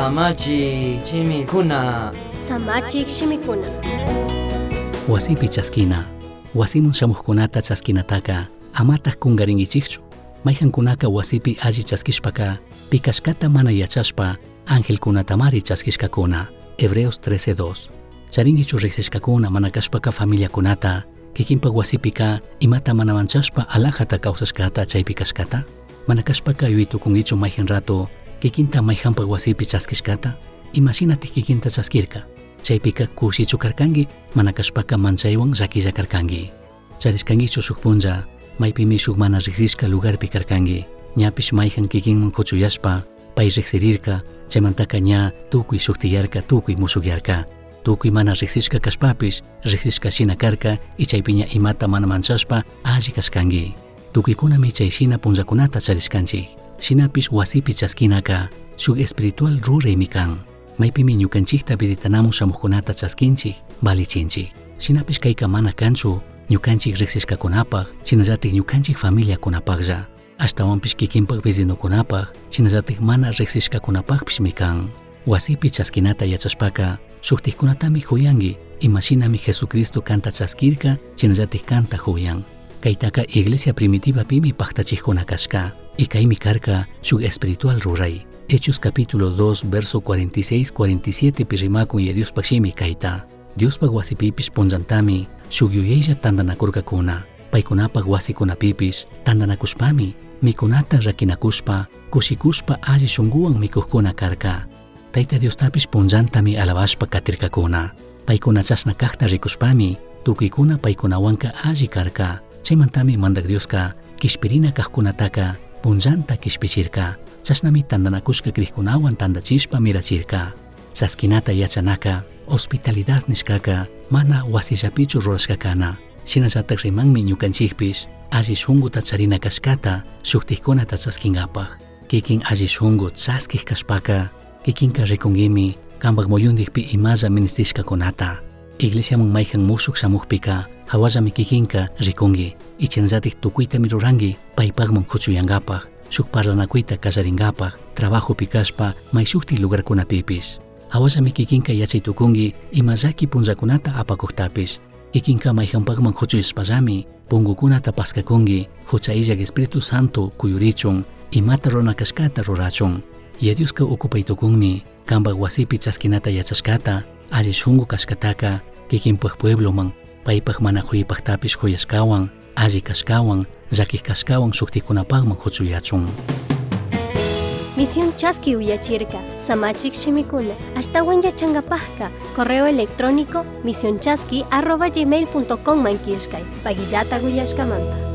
Samachi chimikuna. Samachik shimikuna. Wasipi chaskina. Wasimun shamuhkunata chaskinataka amataq kungaringichikchu. Mayhankunaka wasipi alli chaskishpaka pikashkata mana yachashpa angelkunatamari chaskishkakuna. Hebreos 13:2. Charingichu riqsishkakuna mana kashpaka familiakunata kikinpak wasipika imata mana manchashpa alajata kawsashkata chaypi kashkata. Mana kashpaka yuytukungichu mayhan rato kikinta mayhanpak wasipi chaskishkata. Imashinatij kikinta chaskirka. Chaypika kushichu karkangi mana kashpaka manchaywan llakilla karkangi. Charishkangichu shuk punlla maypimi shuk mana riqsishka lugarpi karkangi. Ñapish mayhan kikinman kuchuyashpa pay riqsirirka chaymantaka ña tukuy shuktiyarka tukuy musukyarka. Tukuy mana riqsishka kashpapish riqsishka shina karka y chaypi ña imata mana manchashpa alli kashkangi. Tukuykunami chayshina punllakunata charishkanchik. Shinapish wasipi chaskinaka shuk espiritual ruraymi kan. Maypimi ñukanchikta visitanamun shamuqkunata chaskinchik, valichinchik. Shinapish kayka mana kanchu ñukanchik riqsishkakunapaq, shinallatik ñukanchik familiakunapaqlla. Ashtawanpish kikinpak vecinukunapaq, shinallatik mana riqsishkakunapaqpishmi kan. Wasipi chaskinata yachashpaka, shuktikkunatami huyangi, imashinami Jesucristo kanta chaskirka, shinallatik kanta huyan. Kaytaka iglesia primitiva pimi paqtachikkuna kashka, y kaymi karka shuk espiritual ruray. Hechos capítulo 2 verso 46-47 pi rimakun ya Diospak shimi kayta. Diospak wasipipish punllantami shuk yuyaylla tandanakurkakuna. Paykunapak wasikunapipish tandanakushpami mikunata rakinakushpa, kushikushpa alli shunguwan mikuqkuna karka. Tayta Diostapish punllantami alabashpa katirkakuna. Paykuna chashna kaqta rikushpami tukuykuna paykunawanka alli karka. Chaymantami mandak Dioska kishpirina kaqkunataka punllanta kishpichirka. Chashnami tandanakushka kriqkunawan tandachishpa mirachirka. Chaskinata yachanaka hospitalidad nishkaka mana wasillapichu rurashkakana. Shinallatak rimanmi ñukanchikpish alli shunguta charina kashkata shuktikkunata chaskingapaq. Kikin alli shungu chaskik kashpaka kikinka rikungimi kanpak muyundikpi imalla ministishkakunata. Iglesiamun mayhan mushuk shamuqpika hawallami kikinka rikungi y chinallatik tukuytami rurangi paypaqman kuchuyankapaq. Shuk parlanakuyta kallaringapaq trabajo pikashpa may shuktik lugarkunapipish. Hawallami kikinka yachaytukungi imallaki punllakunata apakuqtapish. Kikinka mayhanpaqman huchuyashpallami pungukunata paskakungi huchayllak Espíritu Santo kuyurichun imata runakashkata rurachun. Yadiuska ukupaytukunmi kanpak wasipi chaskinata yachashkata alli shungu kashkataka kikinpak puebloman paypaq mana huyipaqtapish huyashkawan alli kashkawan llakik kashkawan shuktikunapaqman huchuyachun. Misión Chaski uyachirka, Samachik shimikuna, ashtawan yachangapajka, correo electrónico misionchaski@gmail.com mankishkay, pagillata guyashkamanta.